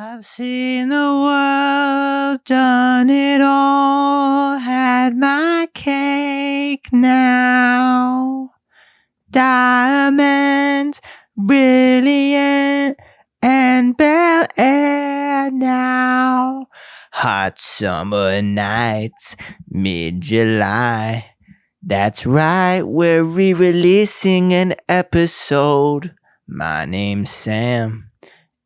I've seen the world, done it all, had my cake now. Diamonds, brilliant, and Bel Air now. Hot summer nights, mid-July. That's right, we're re-releasing an episode. My name's Sam.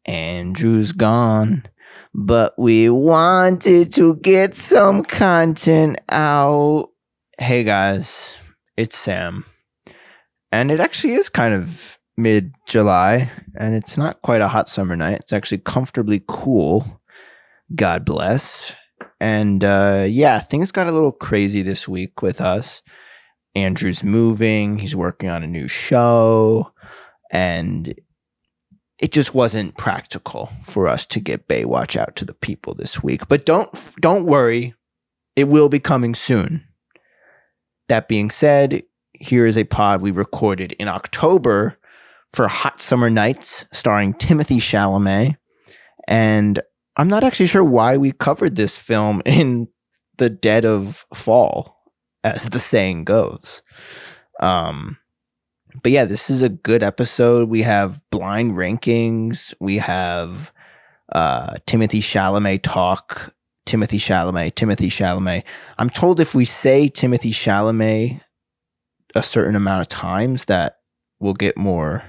Andrew's gone. But we wanted to get some content out. Hey guys, it's Sam. And it actually is kind of mid-July, and it's not quite a hot summer night. It's actually comfortably cool. God bless. And things got a little crazy this week with us. Andrew's moving, he's working on a new show, and it just wasn't practical for us to get Baywatch out to the people this week. But don't worry, it will be coming soon. That being said, here is a pod we recorded in October for Hot Summer Nights, starring Timothée Chalamet. And I'm not actually sure why we covered this film in the dead of fall, as the saying goes. But yeah, this is a good episode. We have blind rankings. We have Timothée Chalamet talk. Timothée Chalamet. I'm told if we say Timothée Chalamet a certain amount of times that we'll get more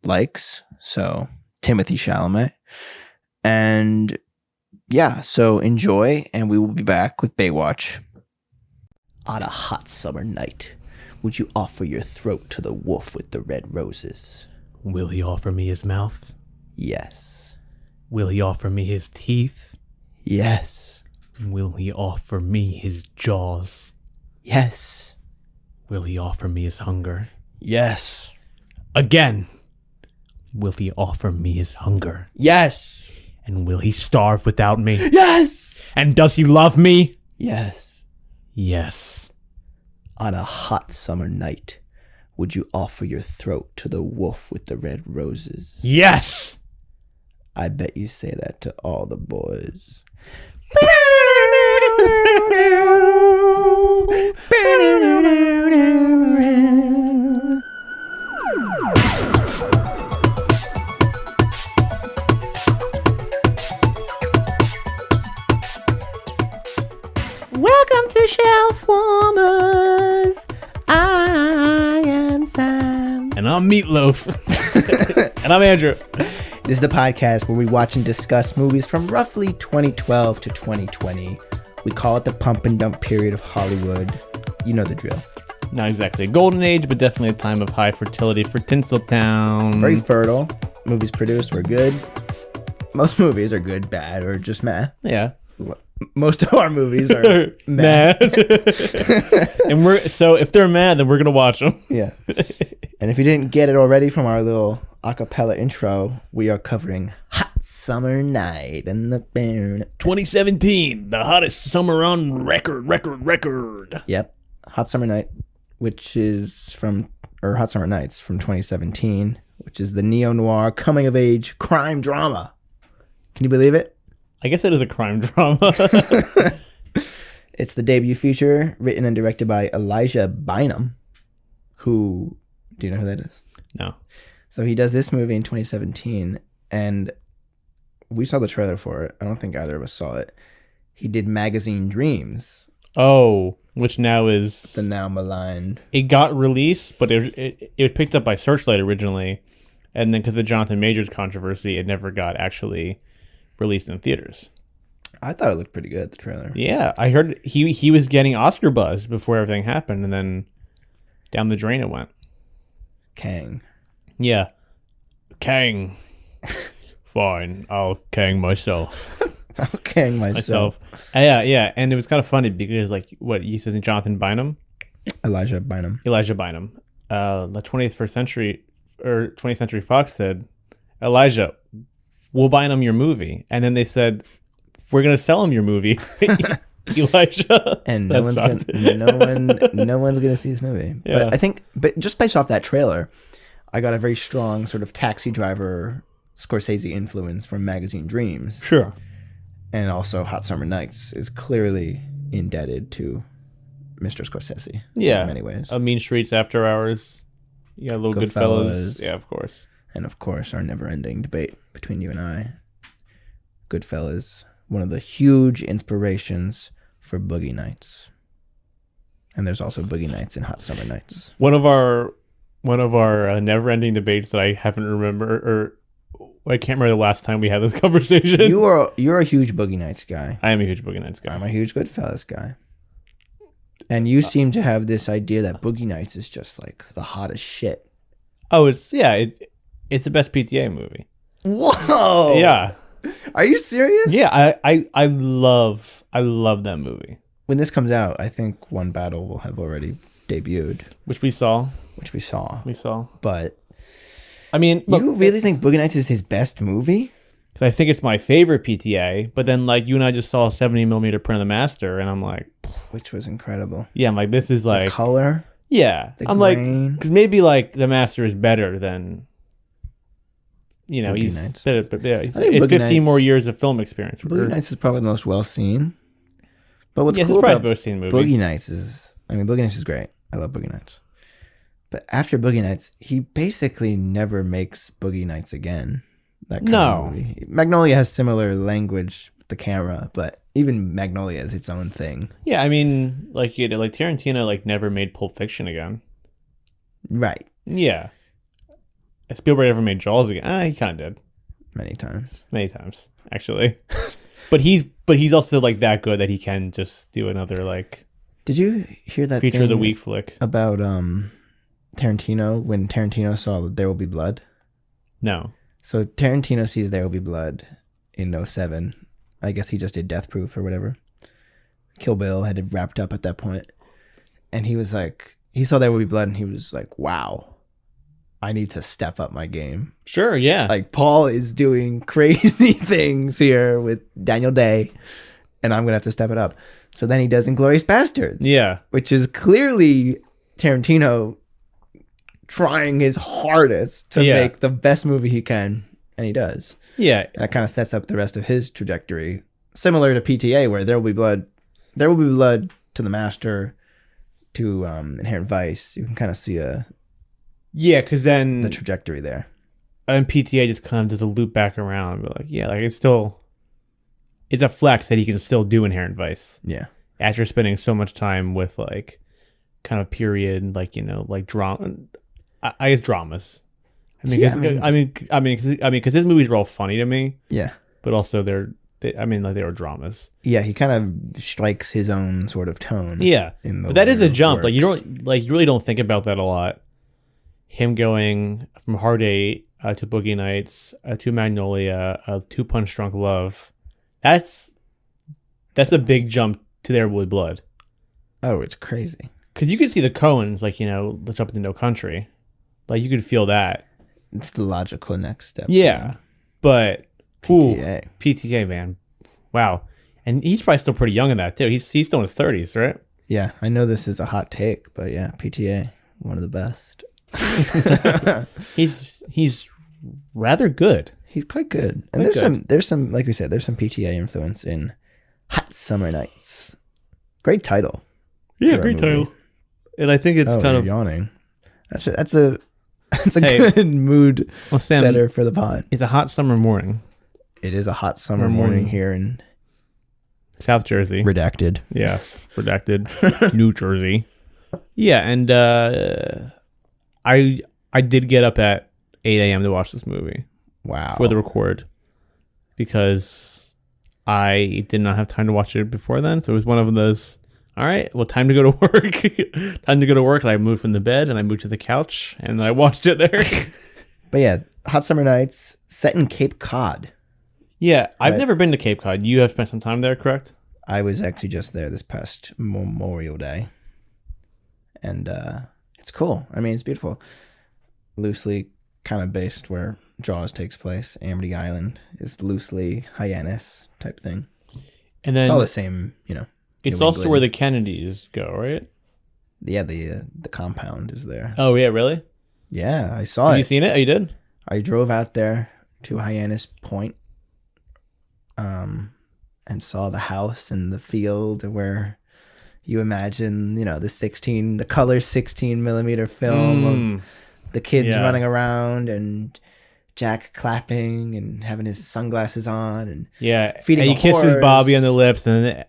likes. So Timothée Chalamet. And yeah, so enjoy, and we will be back with Baywatch. On a hot summer night, would you offer your throat to the wolf with the red roses? Will he offer me his mouth? Yes. Will he offer me his teeth? Yes. Will he offer me his jaws? Yes. Will he offer me his hunger? Yes. Again. Will he offer me his hunger? Yes. And will he starve without me? Yes. And does he love me? Yes. Yes. On a hot summer night, would you offer your throat to the wolf with the red roses? Yes! I bet you say that to all the boys. Welcome to Shelf Warmers. I am Sam. And I'm Meatloaf. And I'm Andrew. This is the podcast where we watch and discuss movies from roughly 2012 to 2020. We call it the pump and dump period of Hollywood. You know the drill. Not exactly a golden age, but definitely a time of high fertility for Tinseltown. Very fertile. Movies produced were good. Most movies are good, bad, or just meh. Yeah. Most of our movies are mad. And so if they're mad, then we're gonna watch them. Yeah. And if you didn't get it already from our little acapella intro, we are covering Hot Summer Night and the 2017, the hottest summer on record. Yep. Hot Summer Night, Hot Summer Nights from 2017, which is the neo-noir coming-of-age crime drama. Can you believe it? I guess it is a crime drama. It's the debut feature written and directed by Elijah Bynum, who, do you know who that is? No. So he does this movie in 2017, and we saw the trailer for it. I don't think either of us saw it. He did Magazine Dreams. Oh, which now is... The now maligned. It got released, but it was picked up by Searchlight originally, and then because of the Jonathan Majors controversy, it never got actually released in theaters. I thought it looked pretty good, the trailer. Yeah, I heard he was getting Oscar buzz before everything happened, and then down the drain it went. Kang. Yeah. Kang. Fine, I'll Kang myself. I'll Kang myself. Yeah, and it was kind of funny because, like, what you said, Jonathan Bynum? Elijah Bynum. The 20th Century Fox said, Elijah, we'll buy him your movie. And then they said, we're going to sell him your movie. Elijah. And no one's gonna see this movie. Yeah. But I think just based off that trailer, I got a very strong sort of Taxi Driver Scorsese influence from Magazine Dreams. Sure. And also Hot Summer Nights is clearly indebted to Mr. Scorsese. Yeah. In many ways. Mean Streets, After Hours. You got Little Goodfellas. Yeah, of course. And of course, our never-ending debate between you and I. Goodfellas, one of the huge inspirations for Boogie Nights. And there's also Boogie Nights and Hot Summer Nights. One of our never-ending debates that I haven't remember, or I can't remember the last time we had this conversation. You're a huge Boogie Nights guy. I am a huge Boogie Nights guy. I'm a huge Goodfellas guy. And you seem to have this idea that Boogie Nights is just like the hottest shit. Oh, it's the best PTA movie. Whoa! Yeah. Are you serious? Yeah, I love that movie. When this comes out, I think One Battle will have already debuted. Which we saw. But I mean, look, you really think Boogie Nights is his best movie? Because I think it's my favorite PTA, but then like you and I just saw a 70mm print of The Master, and I'm like, which was incredible. Yeah, I'm like, this is like the color. Yeah, I'm grain. Like, because maybe like The Master is better than, you know, Boogie Nights. Better, but yeah, it's 15 Nights, more years of film experience. Boogie Nights is probably the most well seen. But what's cool it's about the most seen movie. Boogie Nights is great. I love Boogie Nights. But after Boogie Nights, he basically never makes Boogie Nights again. That kind of movie. Magnolia has similar language with the camera, but even Magnolia is its own thing. Yeah, I mean, like Tarantino like never made Pulp Fiction again. Right. Yeah. Spielberg ever made Jaws again? He kind of did. Many times, actually. but he's also like that good that he can just do another like. Did you hear that feature of the week flick about Tarantino when Tarantino saw There Will Be Blood? No. So Tarantino sees There Will Be Blood in 2007. I guess he just did Death Proof or whatever. Kill Bill had it wrapped up at that point. And he was like, he saw There Will Be Blood and he was like, wow, I need to step up my game. Sure, yeah. Like Paul is doing crazy things here with Daniel Day and I'm going to have to step it up. So then he does Inglourious Bastards. Yeah. Which is clearly Tarantino trying his hardest to make the best movie he can, and he does. Yeah. And that kind of sets up the rest of his trajectory. Similar to PTA, where There Will Be Blood to The Master to Inherent Vice. You can kind of see because then the trajectory there. And PTA just kind of does a loop back around, but it's a flex that he can still do Inherent Vice. Yeah. After spending so much time with like kind of period, like, you know, like drama. I guess dramas. Because his movies were all funny to me. Yeah. But also they were dramas. Yeah, he kind of strikes his own sort of tone. Yeah. But that is a jump. Like you really don't think about that a lot. Him going from Hard Eight to Boogie Nights to Magnolia to Punch Drunk Love. That's a big jump to There Will Be Blood. Oh, it's crazy. Because you could see the Coens, like, you know, let's jump into No Country. Like, you could feel that. It's the logical next step. Yeah. But PTA. PTA, man. Wow. And he's probably still pretty young in that, too. He's still in his 30s, right? Yeah. I know this is a hot take, but yeah, PTA, one of the best. He's rather good. He's quite good. And there's some, like we said, there's some PTA influence in Hot Summer Nights. Great title. Yeah, great title. And I think it's kind of yawning. That's a good mood setter for the pod. It's a hot summer morning. It is a hot summer morning here in South Jersey. Redacted. Yeah, redacted. New Jersey. Yeah, and I did get up at 8 a.m. to watch this movie. Wow. For the record. Because I did not have time to watch it before then. So it was one of those, all right, well, time to go to work. Time to go to work. And I moved from the bed and I moved to the couch and I watched it there. But yeah, Hot Summer Nights set in Cape Cod. Yeah, I've never been to Cape Cod. You have spent some time there, correct? I was actually just there this past Memorial Day. And it's cool. I mean, it's beautiful. Loosely kind of based where Jaws takes place. Amity Island is loosely Hyannis type thing. And then it's all the same, you know. It's also where the Kennedys go, right? Yeah, the compound is there. Oh yeah, really? Yeah, I saw it. Have you seen it? Oh, you did? I drove out there to Hyannis Point, and saw the house and the field where you imagine, the color 16 millimeter film of the kids running around and Jack clapping and having his sunglasses on and feeding and he kisses Bobby on the lips and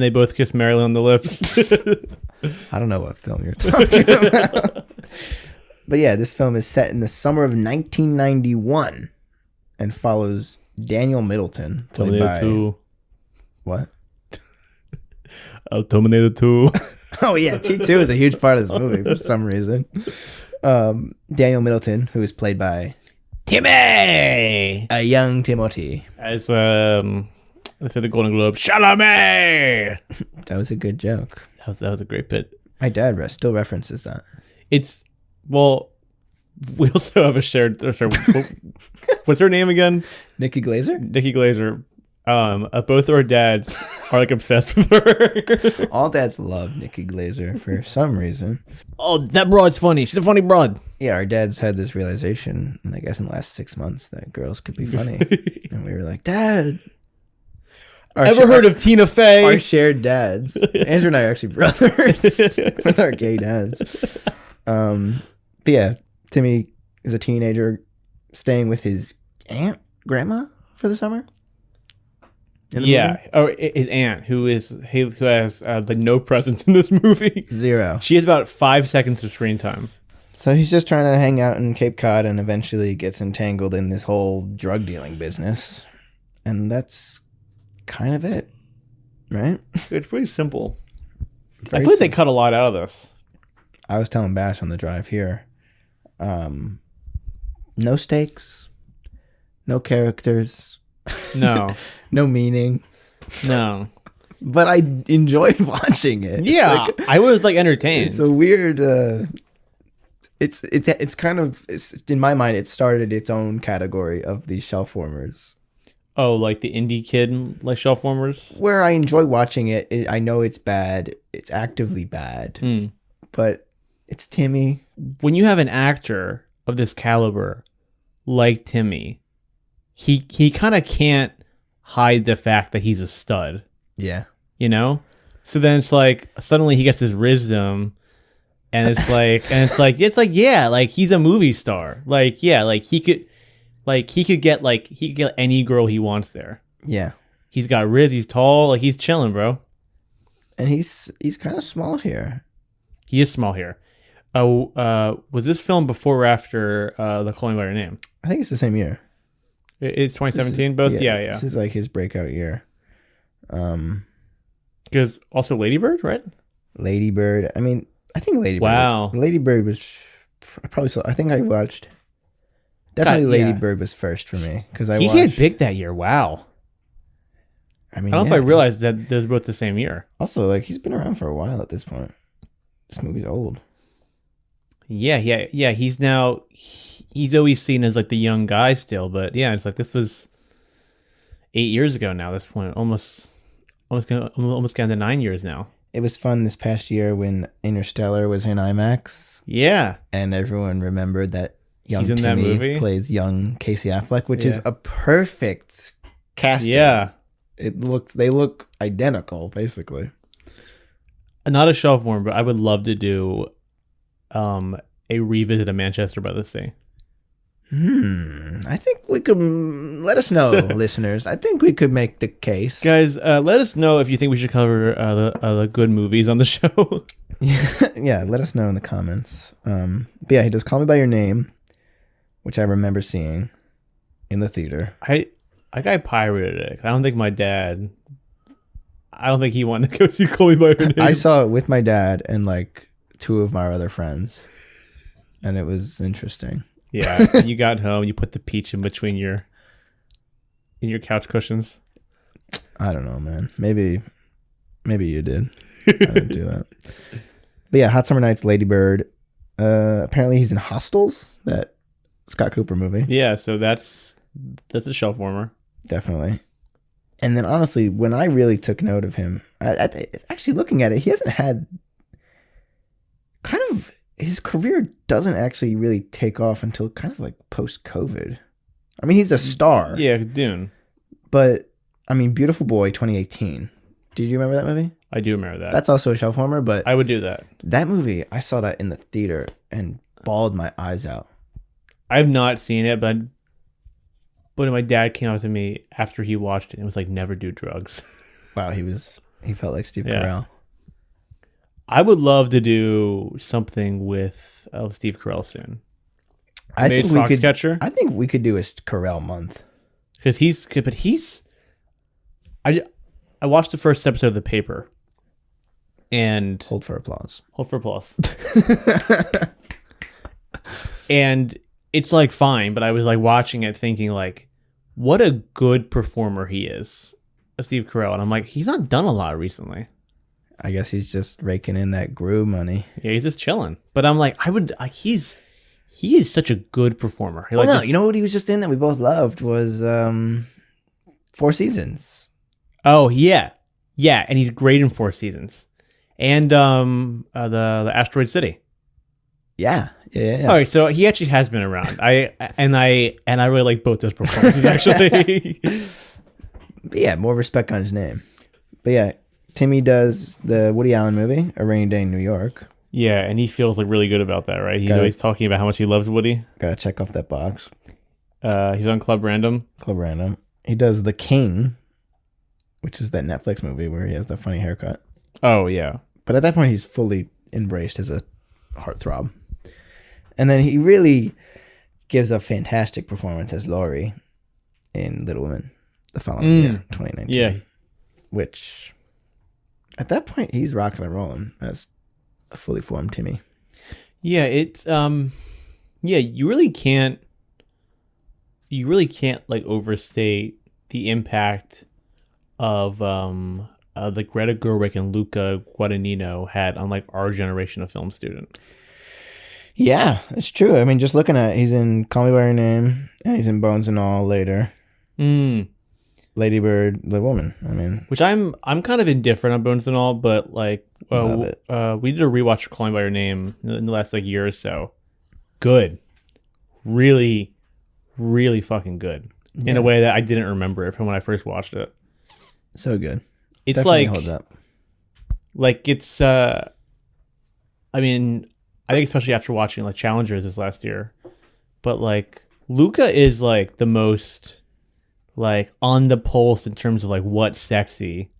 they both kiss Marilyn on the lips. I don't know what film you're talking about. But yeah, this film is set in the summer of 1991 and follows Daniel Middleton. Terminator 2. What? Terminator 2. Oh yeah, T2 is a huge part of this movie for some reason. Daniel Middleton, who is played by Timmy, a young Timothy. As I said, the Golden Globe, Chalamet. That was a good joke. That was a great bit. My dad still references that. We also have a shared. What's her name again? Nikki Glazer. Nikki Glazer. Both our dads are like obsessed with her. All dads love Nikki Glazer for some reason. Oh, that broad's funny. She's a funny broad. Yeah, our dads had this realization, I guess, in the last 6 months that girls could be funny, and we were like, Dad. Ever heard of Tina Fey? Our shared dads. Andrew and I are actually brothers with our gay dads. But yeah, Timmy is a teenager staying with his grandma for the summer. Yeah, his aunt, who has no presence in this movie. 0. She has about 5 seconds of screen time. So he's just trying to hang out in Cape Cod and eventually gets entangled in this whole drug dealing business, and that's kind of it, right? It's pretty simple. I feel like they cut a lot out of this. I was telling Bash on the drive here, no stakes, no characters, no meaning, no. But I enjoyed watching it. Yeah, I was entertained. It's a weird. It's kind of in my mind. It started its own category of these shelf warmers. Oh, like the indie kid, shelf warmers? Where I enjoy watching it. I know it's bad. It's actively bad. But it's Timmy. When you have an actor of this caliber like Timmy, he kind of can't hide the fact that he's a stud. Yeah. So then it's suddenly he gets his rhythm and it's he's a movie star. He could get any girl he wants there. Yeah. He's got Riz. He's tall. He's chilling, bro. And he's kind of small here. He is small here. Was this film before or after The Call Me by Your Name? I think it's the same year. It's 2017. Both. Yeah. This is his breakout year. Because also Lady Bird, right? Lady Bird. I mean, I think Lady Bird. Wow. Lady Bird was probably so. I think I watched. Definitely, Lady Bird was first for me because he hit big that year. Wow. I mean, I don't know if I realized that those were both the same year. Also, he's been around for a while at this point. This movie's old. Yeah. He's always seen as the young guy still, but yeah, it's this was 8 years ago now. At this point, almost getting to 9 years now. It was fun this past year when Interstellar was in IMAX. Yeah, and everyone remembered that young Timmy that movie. Plays young Casey Affleck, which is a perfect casting. Yeah, they look identical, basically. Not a shelf warm, but I would love to do a revisit of Manchester by the Sea. I think we could let us know, listeners. I think we could make the case, guys. Let us know if you think we should cover the good movies on the show. Yeah, let us know in the comments. But yeah, he does Call Me by Your Name, which I remember seeing in the theater. I pirated it. I don't think my dad. I don't think he wanted to go see Call Me by Your Name. I saw it with my dad and 2 of my other friends, and it was interesting. Yeah, you got home, you put the peach in between your couch cushions. I don't know, man. Maybe you did. I didn't do that. But yeah, Hot Summer Nights, Lady Bird. Apparently he's in Hostels, that Scott Cooper movie. Yeah, so that's a shelf warmer. Definitely. And then honestly, when I really took note of him, actually looking at it, he hasn't had his career doesn't actually really take off until kind of post-COVID. I mean, he's a star. Yeah, Dune. But, I mean, Beautiful Boy 2018. Did you remember that movie? I do remember that. That's also a shelf warmer, but I would do that. that movie, I saw that in the theater and bawled my eyes out. I've not seen it, but my dad came up to me after he watched it and was like, never do drugs. Wow, he felt like Steve Yeah. Carell. I would love to do something with Steve Carell soon. I think we could. Foxcatcher. I think we could do a Carell month. Because I watched the first episode of The Paper, and Hold for applause. And it's like fine, but I was like watching it thinking like, what a good performer he is, Steve Carell. And I'm like, he's not done a lot recently. I guess he's just raking in that Gru money. Yeah, he's just chilling. But I'm like, he is such a good performer. Well, no, you know what he was just in that we both loved was Four Seasons. Oh yeah, and he's great in Four Seasons, and the Asteroid City. Yeah. All right, so he actually has been around. I really like both those performances actually. But yeah, more respect on his name. But yeah, Timmy does the Woody Allen movie, A Rainy Day in New York. Yeah, and he feels like really good about that, right? He's always talking about how much he loves Woody. Gotta check off that box. He's on Club Random. He does The King, which is that Netflix movie where he has the funny haircut. Oh yeah. But at that point, he's fully embraced as a heartthrob. And then he really gives a fantastic performance as Laurie in Little Women the following year, 2019. Yeah. Which, at that point, he's rocking and rolling as a fully formed Timmy. Yeah, it's you really can't like overstate the impact of the Greta Gerwig and Luca Guadagnino had on like our generation of film student. Yeah, it's true. I mean, just looking at he's in Call Me by Your Name and he's in Bones and All later. Lady Bird, The Woman. I mean, which I'm kind of indifferent on Bones and All, but like love it. We did a rewatch of Calling by Your Name in the last like year or so. Good, really, really fucking good in a way that I didn't remember it from when I first watched it. So good. It's Definitely like holds up. Like it's I mean, I think especially after watching like Challengers this last year, but like Luca is like the most like on the pulse in terms of like what's sexy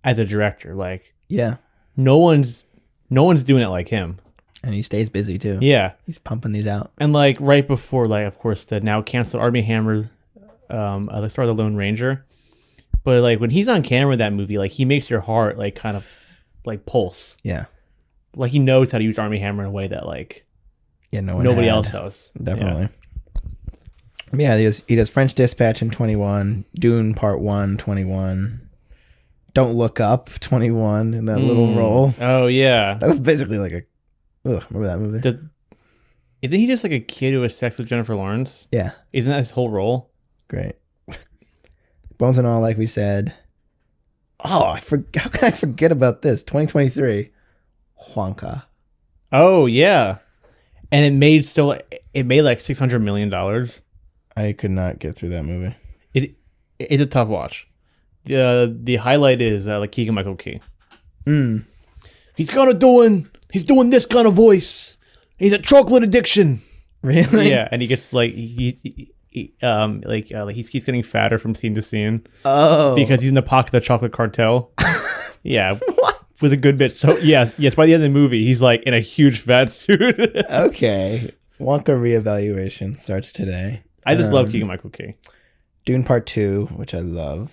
as a director. Like yeah, no one's doing it like him, and he stays busy too. Yeah, he's pumping these out. And like right before like of course the now canceled Armie Hammer, the star of The Lone Ranger, but like when he's on camera in that movie, like he makes your heart like kind of like pulse. Yeah, like he knows how to use Armie Hammer in a way that like nobody else knows. Definitely. Yeah, he does French Dispatch in 21, Dune Part 1, 21, Don't Look Up 21 in that little role. Oh yeah, that was basically like a. Ugh, remember that movie? Isn't he just like a kid who has sex with Jennifer Lawrence? Yeah, isn't that his whole role? Great. Bones and All, like we said. Oh, how can I forget about this? 2023, Wonka. Oh yeah, and it made like $600 million. I could not get through that movie. It's a tough watch. The highlight is like Keegan-Michael Key. He's doing this kind of voice. He's a chocolate addiction. Really? Yeah, and he gets like he keeps getting fatter from scene to scene. Oh, because he's in the pocket of the chocolate cartel. Yeah, what? With a good bit. So yes. By the end of the movie, he's like in a huge fat suit. Okay, Wonka reevaluation starts today. I just love Keegan-Michael Key. Dune Part 2, which I love.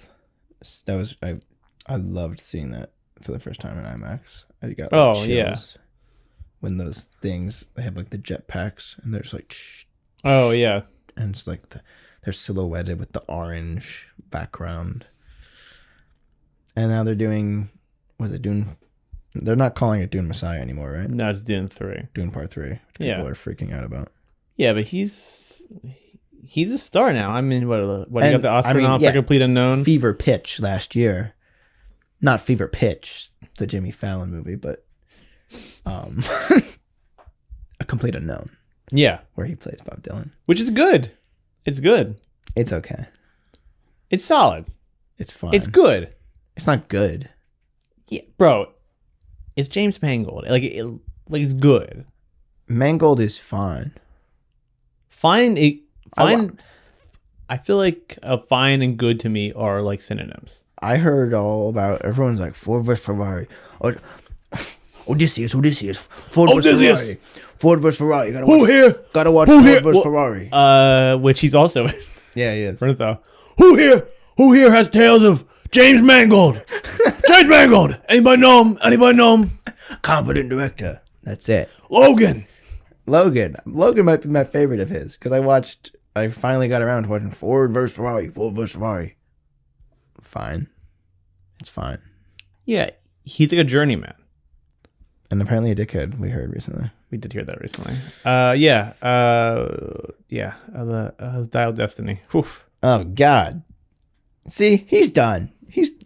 That was I loved seeing that for the first time in IMAX. I got chills when those things they have like the jetpacks and they're just like yeah, and it's like they're silhouetted with the orange background. And now they're doing Dune? They're not calling it Dune Messiah anymore, right? No, it's Dune 3. Dune Part 3, which people are freaking out about. Yeah, but he's a star now. I mean, what he got the Oscar nom for Complete Unknown? Fever Pitch last year. Not Fever Pitch, the Jimmy Fallon movie, but A Complete Unknown. Yeah. Where he plays Bob Dylan. Which is good. It's good. It's okay. It's solid. It's fun. It's good. It's not good. Yeah, bro. It's James Mangold. Like it's good. Mangold is fine. Fine. I feel like fine and good to me are like synonyms. I heard all about everyone's like Ford vs Ferrari. Odysseus. Ford vs Ferrari. Ford vs Ferrari. Gotta watch Ford vs Ferrari. Which he's also in. Yeah, he is. Who here has tales of James Mangold? James Mangold. Anybody know him? Competent director. That's it. Logan might be my favorite of his because I finally got around to watching Ford vs Ferrari. Fine. It's fine. Yeah, he's like a journeyman. And apparently a dickhead, we heard recently. We did hear that recently. Dial Destiny. Whew. Oh, God. See, he's done.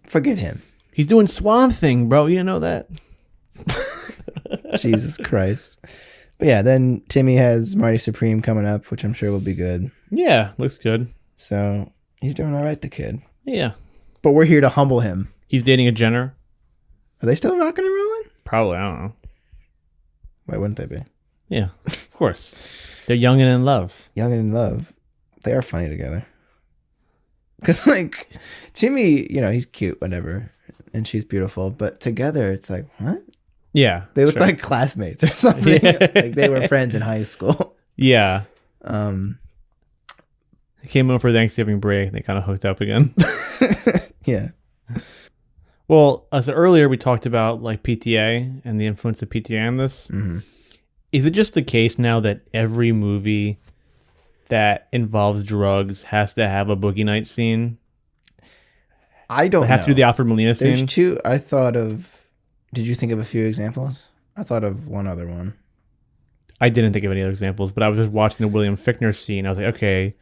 Forget him. He's doing Swamp Thing, bro. You didn't know that? Jesus Christ. But yeah, then Timmy has Marty Supreme coming up, which I'm sure will be good. Yeah, looks good. So he's doing all right, the kid. Yeah. But we're here to humble him. He's dating a Jenner. Are they still rocking and rolling? Probably, I don't know. Why wouldn't they be? Yeah, of course. They're young and in love. Young and in love. They are funny together. Because, like, Timmy, he's cute, whatever. And she's beautiful. But together, it's like, what? Yeah. They look like classmates or something. Yeah. Like they were friends in high school. Yeah. They came over for Thanksgiving break and they kind of hooked up again. Yeah. Well, so earlier we talked about like PTA and the influence of PTA on this. Mm-hmm. Is it just the case now that every movie that involves drugs has to have a Boogie Night scene? I don't know. Have to do the Alfred Molina scene? There's two. I thought of... Did you think of a few examples? I thought of one other one. I didn't think of any other examples, but I was just watching the William Fichtner scene. I was like, okay,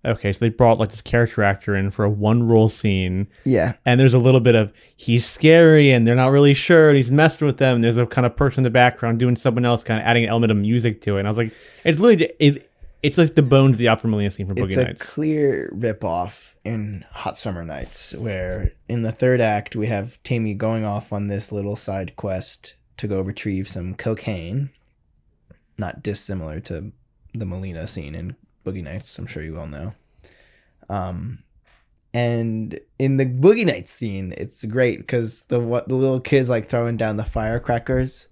so they brought like this character actor in for a one role scene. Yeah. And there's a little bit of he's scary and they're not really sure and he's messing with them. And there's a kind of person in the background doing someone else, kind of adding an element of music to it. And I was like, it's literally it's like the bones of the Alfred Molina scene from Boogie Nights. It's a clear ripoff in Hot Summer Nights, where in the third act we have Tammy going off on this little side quest to go retrieve some cocaine. Not dissimilar to the Molina scene in Boogie Nights, I'm sure you all know. And in the Boogie Nights scene, it's great because the little kid's like throwing down the firecrackers,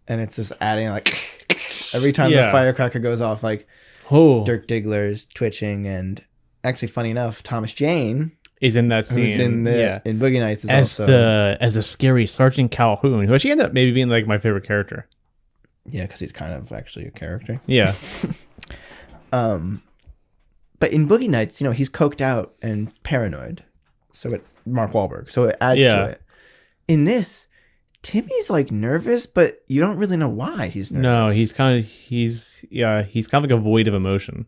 and it's just adding like every time the firecracker goes off, like Dirk Diggler's twitching. And actually, funny enough, Thomas Jane is in that scene. Who's in Boogie Nights as a scary Sergeant Calhoun, who actually ended up maybe being like my favorite character. Yeah, because he's kind of actually a character. Yeah. But in Boogie Nights, he's coked out and paranoid. So Mark Wahlberg. So it adds to it. In this, Timmy's like nervous, but you don't really know why he's nervous. No, he's kind of like a void of emotion.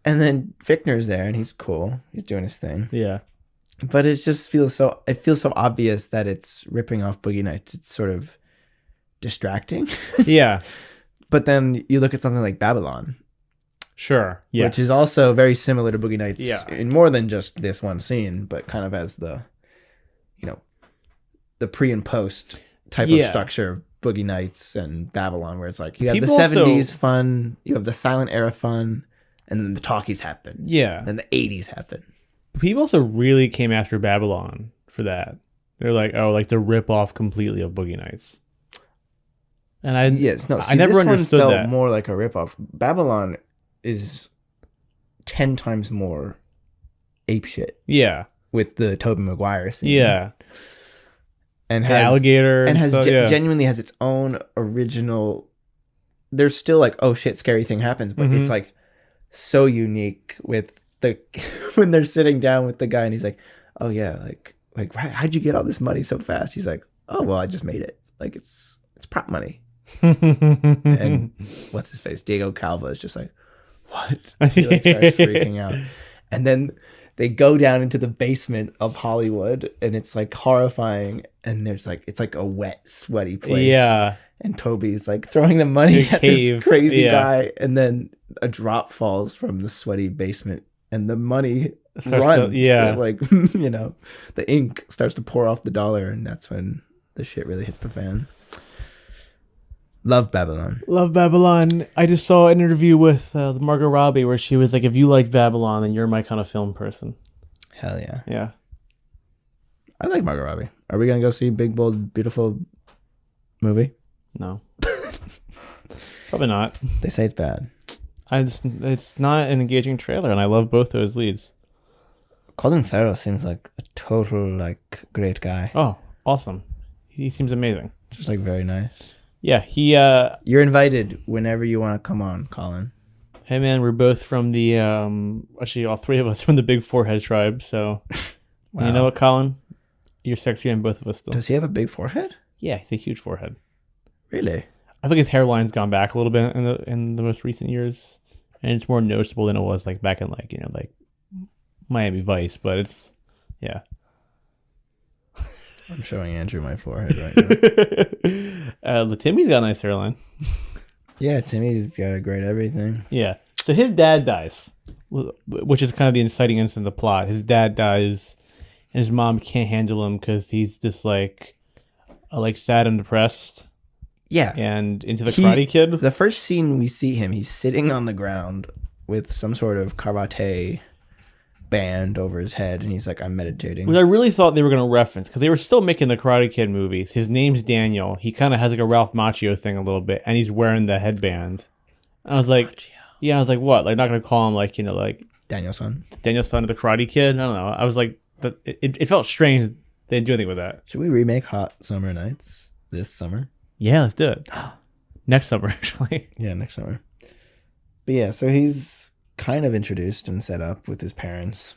And then Fichtner's there and he's cool. He's doing his thing. Yeah. But it just feels so obvious that it's ripping off Boogie Nights. It's sort of distracting. Yeah. But then you look at something like Babylon. Sure. Yeah. Which is also very similar to Boogie Nights in more than just this one scene, but kind of as the pre and post type of structure of Boogie Nights and Babylon, where it's like you have the 70s fun, you have the silent era fun, and then the talkies happen. Yeah. Then the 80s happen. People also really came after Babylon for that. They're like, the rip off completely of Boogie Nights. And I never understood felt that. More like a ripoff. Babylon is 10 times more apeshit. Yeah. With the Tobey Maguire scene. Yeah. And has alligator and has genuinely has its own original. There's still like, oh shit, scary thing happens, but it's like so unique with the when they're sitting down with the guy and he's like, oh yeah, like how'd you get all this money so fast? He's like, oh well, I just made it. Like it's prop money. And what's his face? Diego Calva is just like, what? He like starts freaking out. And then they go down into the basement of Hollywood and it's like horrifying. And there's like, it's like a wet, sweaty place. Yeah. And Toby's like throwing the money at this crazy guy. And then a drop falls from the sweaty basement and the money Starts runs. to- yeah. Like, the ink starts to pour off the dollar, and that's when the shit really hits the fan. Love Babylon. Love Babylon. I just saw an interview with Margot Robbie where she was like, if you like Babylon, then you're my kind of film person. Hell yeah. Yeah. I like Margot Robbie. Are we going to go see Big, Bold, Beautiful movie? No. Probably not. They say it's bad. It's not an engaging trailer, and I love both those leads. Colin Farrell seems like a total, great guy. Oh, awesome. He seems amazing. Just, very nice. Yeah, he... You're invited whenever you want to come on, Colin. Hey, man, we're both from the... actually, all three of us from the Big Forehead tribe, so... Wow. You know what, Colin? You're sexy on both of us still. Does he have a big forehead? Yeah, he's a huge forehead. Really? I think his hairline's gone back a little bit in the most recent years, and it's more noticeable than it was back in Miami Vice. But it's I'm showing Andrew my forehead right now. Timmy's got a nice hairline. Yeah, Timmy's got a great everything. Yeah. So his dad dies, which is kind of the inciting incident of the plot. His dad dies, and his mom can't handle him because he's just sad and depressed. Yeah. And into the Karate Kid. The first scene we see him, he's sitting on the ground with some sort of karate band over his head, and he's like, I'm meditating. Which I really thought they were going to reference, because they were still making the Karate Kid movies. His name's Daniel. He kind of has a Ralph Macchio thing a little bit, and he's wearing the headband. I was like, Macchio. Yeah, I was like, what? Not going to call him Daniel-san of the Karate Kid? I don't know. I was like, it felt strange they didn't do anything with that. Should we remake Hot Summer Nights this summer? Yeah, let's do it. Next summer, actually. Yeah, next summer. But yeah, so he's kind of introduced and set up with his parents,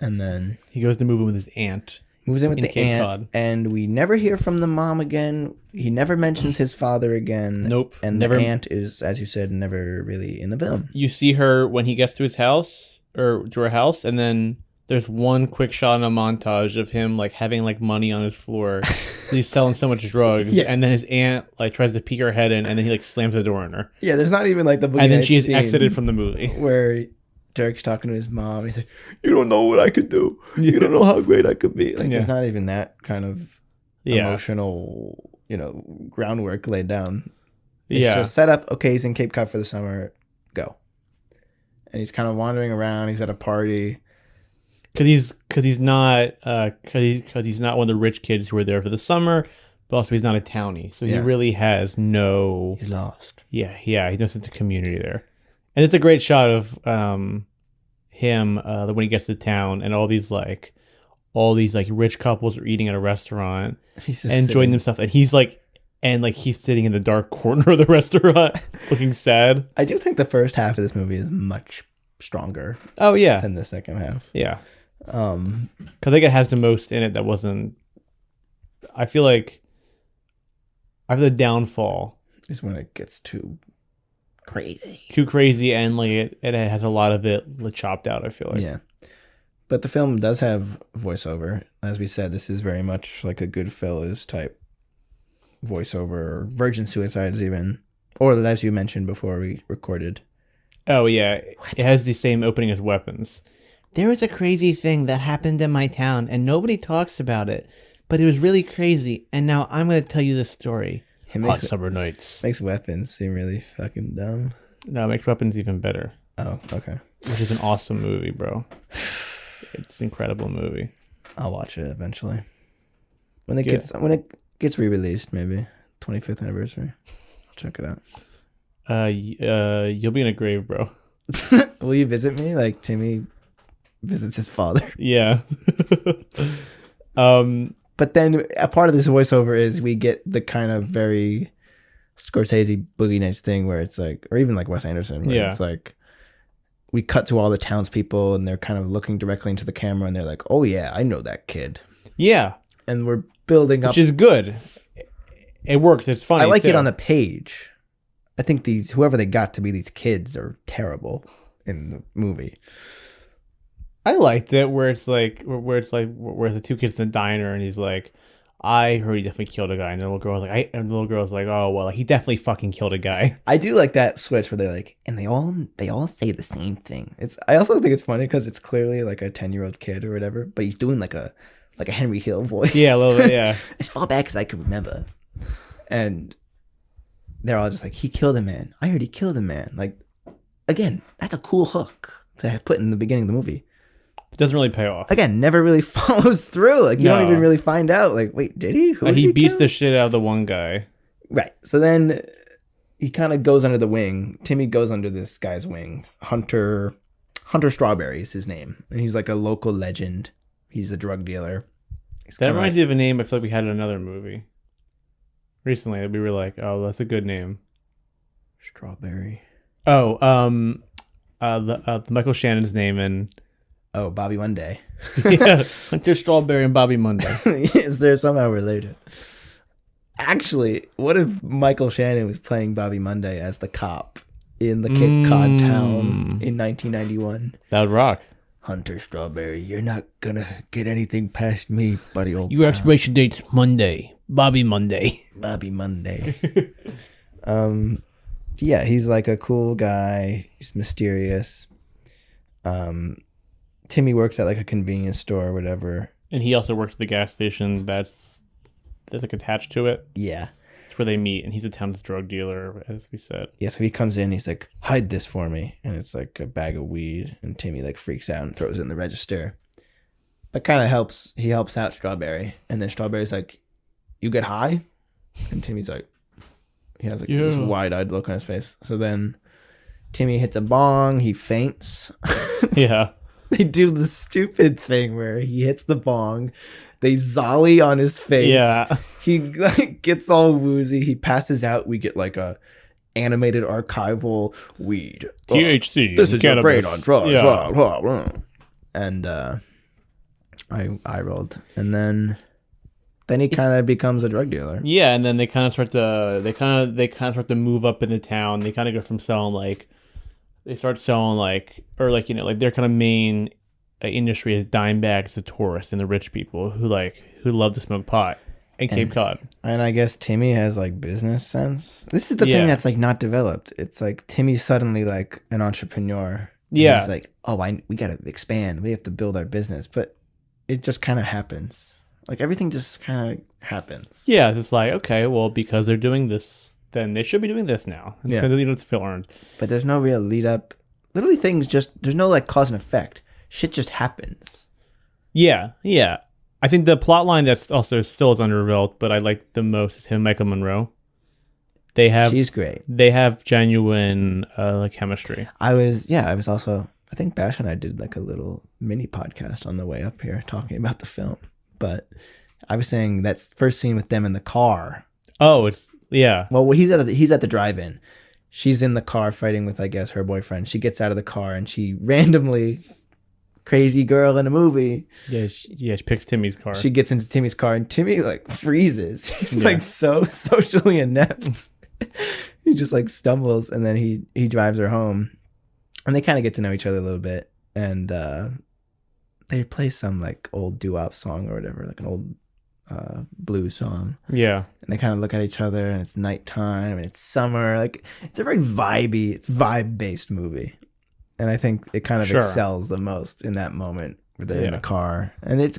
and then he goes to move in with his aunt. Moves in with the Cape aunt, Cod. And we never hear from the mom again. He never mentions his father again. Nope. And the aunt is, as you said, never really in the film. You see her when he gets to his house, or to her house, and then there's one quick shot in a montage of him having money on his floor. He's selling so much drugs, yeah. And then his aunt tries to peek her head in, and then he slams the door on her. Yeah, there's not even the Boogie and then Nights she is scene exited from the movie where Derek's talking to his mom. He's like, "You don't know what I could do. You don't know how great I could be." There's not even that kind of emotional, groundwork laid down. It's just set up. Okay, he's in Cape Cod for the summer. Go. And he's kind of wandering around. He's at a party. Because he's not one of the rich kids who are there for the summer, but also he's not a townie, so he really has no. He's lost. Yeah, he knows it's a community there, and it's a great shot of him when he gets to town, and all these rich couples are eating at a restaurant and enjoying themselves, and he's sitting in the dark corner of the restaurant looking sad. I do think the first half of this movie is much stronger. Oh yeah, than the second half. Yeah. Because I think it has the most in it that wasn't. I feel like the downfall is when it gets too crazy, and it has a lot of it chopped out. I feel like. Yeah, but the film does have voiceover. As we said, this is very much like a Goodfellas type voiceover, or Virgin Suicides even, or as you mentioned before we recorded. Oh yeah, it has the same opening as Weapons. There was a crazy thing that happened in my town, and nobody talks about it, but it was really crazy, and now I'm going to tell you the story. Hot Summer Nights. Makes Weapons seem really fucking dumb. No, it makes Weapons even better. Oh, okay. Which is an awesome movie, bro. It's an incredible movie. I'll watch it eventually. When it gets re-released, maybe 25th anniversary. I'll check it out. You'll be in a grave, bro. Will you visit me like Timmy visits his father? Yeah. But then a part of this voiceover is we get the kind of very Scorsese Boogie Nights thing where it's or even Wes Anderson, where it's we cut to all the townspeople and they're kind of looking directly into the camera and they're like, "Oh yeah, I know that kid." Yeah. And we're building up. Which is good. It works. It's funny. I like it on the page. I think whoever they got to be these kids are terrible in the movie. I liked it where it's the two kids in the diner and he's like, I heard he definitely killed a guy, and the little girl was like, oh well, he definitely fucking killed a guy. I do like that switch where they're like, and they all say the same thing. I also think it's funny because it's clearly like a 10-year-old kid or whatever, but he's doing like a Henry Hill voice. Yeah, a little bit, yeah. As far back as I can remember, and they're all just like, he killed a man. I heard he killed a man. Like, again, that's a cool hook to put in the beginning of the movie. It doesn't really pay off. Again, never really follows through. Like, you don't even really find out. Like, wait, did he? He beats the shit out of the one guy. Right. So then he kind of goes under the wing. Timmy goes under this guy's wing. Hunter Strawberry is his name. And he's like a local legend. He's a drug dealer. That reminds me of a name I feel like we had in another movie recently that we were like, oh, that's a good name. Strawberry. Oh, the Michael Shannon's name in... Oh, Bobby Monday. Yeah, Hunter Strawberry and Bobby Monday. Is there somehow related? Actually, what if Michael Shannon was playing Bobby Monday as the cop in the Cape Cod town in 1991? That would rock. Hunter Strawberry, you're not gonna get anything past me, buddy. Old Your expiration date's Monday. Bobby Monday. Bobby Monday. Yeah, he's like a cool guy. He's mysterious. Timmy works at like a convenience store or whatever. And he also works at the gas station that's like attached to it. Yeah. It's where they meet, and he's a town's drug dealer, as we said. Yeah, so he comes in, he's like, hide this for me. And it's like a bag of weed, and Timmy like freaks out and throws it in the register. But kind of he helps out Strawberry. And then Strawberry's like, you get high? And Timmy's like, he has like this wide-eyed look on his face. So then Timmy hits a bong, he faints. Yeah. They do the stupid thing where he hits the bong, they zolly on his face. Yeah. He like gets all woozy. He passes out. We get like a animated archival weed. THC. This is your brain on drugs. Yeah. And I rolled. And then he kind of becomes a drug dealer. Yeah, and then they kind of start to move up in the town. They kind of go from selling like their kind of main industry is dime bags to tourists and the rich people who love to smoke pot in Cape Cod. And I guess Timmy has like business sense. This is the thing that's like not developed. It's like Timmy's suddenly like an entrepreneur. Yeah. He's like, we got to expand. We have to build our business. But it just kind of happens. Like everything just kind of happens. Yeah, it's just like, okay, well, because they're doing this, then they should be doing this now. Yeah. Because it's feel earned. But there's no real lead up. Literally there's no like cause and effect. Shit just happens. Yeah, yeah. I think the plot line that's also still is underdeveloped, but I like the most is him and Michael Monroe. She's great. They have genuine chemistry. I was also, I think Bash and I did like a little mini podcast on the way up here talking about the film. But I was saying that first scene with them in the car. Oh, yeah. Well, he's at the drive-in. She's in the car fighting with, I guess, her boyfriend. She gets out of the car and she randomly, crazy girl in a movie. Yeah, she picks Timmy's car. She gets into Timmy's car and Timmy like freezes. He's like so socially inept. He just like stumbles and then he drives her home. And they kind of get to know each other a little bit. And they play some like old doo-wop song or whatever, like an old blues song. Yeah. And they kind of look at each other and it's nighttime and it's summer. Like it's a very vibe-based movie. And I think it kind of excels the most in that moment where they're in a car. And it's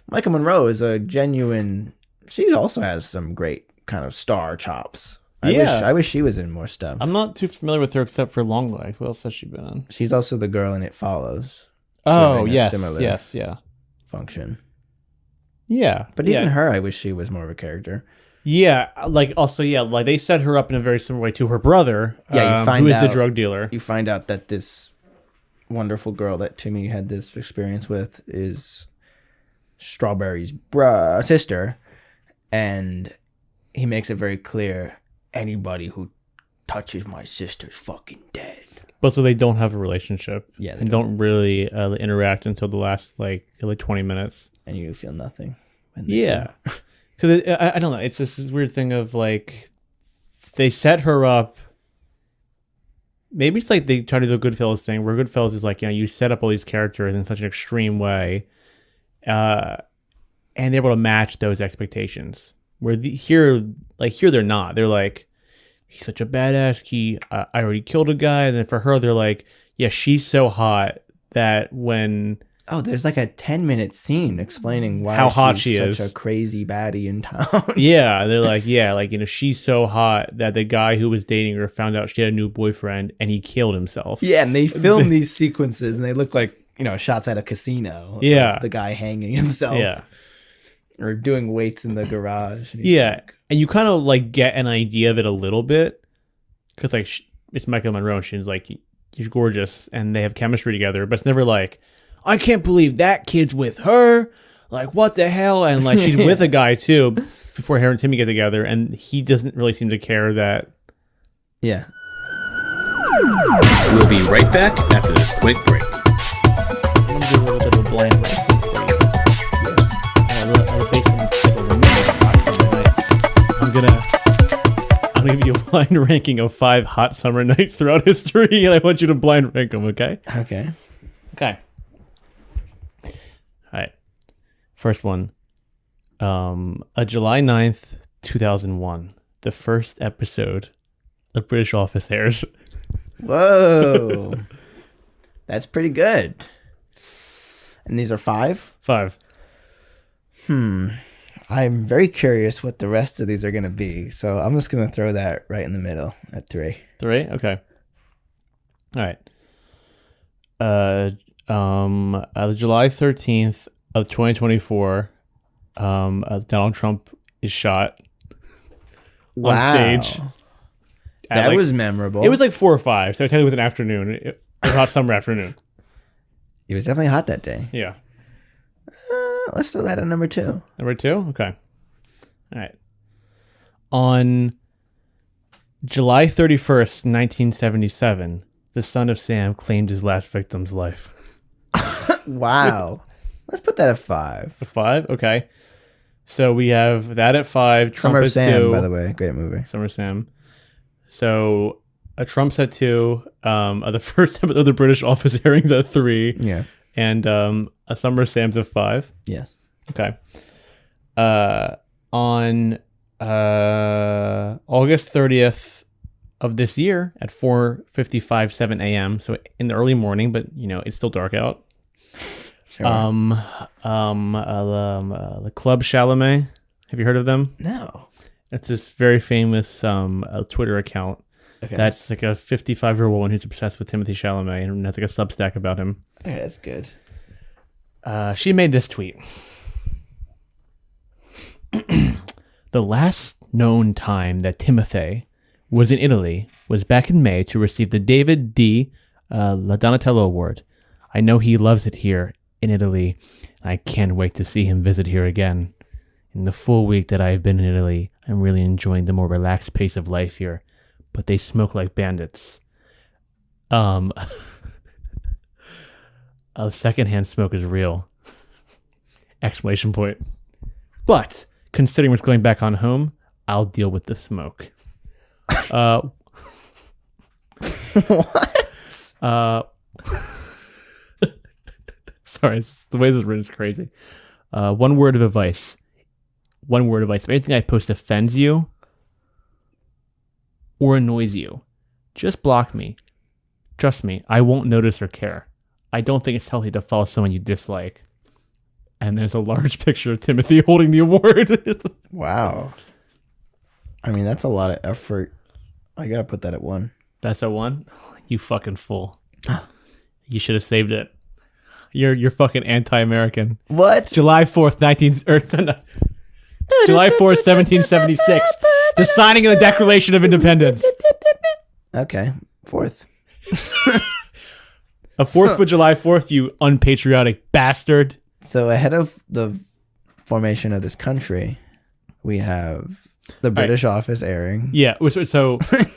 Michael Monroe is a genuine, she also has some great kind of star chops. I wish she was in more stuff. I'm not too familiar with her except for Long Legs. What else has she been in? She's also the girl in It Follows. Oh, yes, function. Yeah. But even her, I wish she was more of a character. Yeah, like they set her up in a very similar way to her brother, who is the drug dealer. You find out that this wonderful girl that Timmy had this experience with is Strawberry's sister, and he makes it very clear, anybody who touches my sister's fucking dead. But so they don't have a relationship. Yeah. And don't really interact until the last like 20 minutes. And you feel nothing. Yeah. Because I don't know. It's this weird thing of like, they set her up. Maybe it's like they try to do a Goodfellas thing where Goodfellas is like, you set up all these characters in such an extreme way. and they're able to match those expectations. Where here they're not. They're like, he's such a badass. I already killed a guy, and then for her, they're like, yeah, she's so hot that when. Oh, there's like a 10-minute scene explaining why how hot she's she is. Such a crazy baddie in town. Yeah, they're like, she's so hot that the guy who was dating her found out she had a new boyfriend and he killed himself. Yeah, and they film these sequences and they look like, shots at a casino. Yeah. The guy hanging himself. Yeah. Or doing weights in the garage. And and you kind of like get an idea of it a little bit because like it's Michael Monroe and she's like, she's gorgeous and they have chemistry together, but it's never like, I can't believe that kid's with her. Like, what the hell? And like, she's with a guy too before her and Timmy get together, and he doesn't really seem to care that. Yeah. We'll be right back after this quick break. I'm gonna do a little bit of a blind ranking for you. I'm gonna give you a blind ranking of 5 hot summer nights throughout history, and I want you to blind rank them. Okay. Okay. All right. First one. July 9th, 2001. The first episode of British Office airs. Whoa. That's pretty good. And these are 5? 5. I'm very curious what the rest of these are going to be. So I'm just going to throw that right in the middle at 3. 3? Okay. All right. July 13th of 2024, Donald Trump is shot on stage. That was memorable. It was like 4 or 5, so I tell you it was an afternoon. It was a hot summer afternoon. It was definitely hot that day. Yeah. Let's throw that at number 2. Number 2? Okay. All right. On July 31st, 1977, the son of Sam claimed his last victim's life. Wow. Let's put that at 5. A 5? Okay. So we have that at 5. Trump Summer at Sam, 2. by the way. Great movie. Summer Sam. So Trump's at 2. The first episode of the British Office airing's at 3. Yeah. And a Summer Sam's at 5. Yes. Okay. On August 30th of this year at 4:57 a.m. So in the early morning, but it's still dark out. Sure. The Club Chalamet. Have you heard of them? No. It's this very famous Twitter account. Okay. That's like a 55-year-old woman who's obsessed with Timothée Chalamet and has like a Substack about him. Okay, that's good. She made this tweet. The last known time that Timothée was in Italy was back in May to receive the David D. La Donatello Award. I know he loves it here in Italy. I can't wait to see him visit here again. In the full week that I have been in Italy, I'm really enjoying the more relaxed pace of life here. But they smoke like bandits. Secondhand smoke is real. Exclamation point. But considering what's going back on home, I'll deal with the smoke. What? Sorry, the way this is written is crazy. One word of advice. If anything I post offends you or annoys you, just block me. Trust me, I won't notice or care. I don't think it's healthy to follow someone you dislike. And there's a large picture of Timothy holding the award. Wow. I mean, that's a lot of effort. I gotta put that at 1. That's a 1? You fucking fool. You should have saved it. You're fucking anti-American. What? July 4th, July 4th, 1776. The signing of the Declaration of Independence. Okay. 4th. A 4th of July 4th, you unpatriotic bastard. So ahead of the formation of this country, we have the British Office airing. Yeah. So just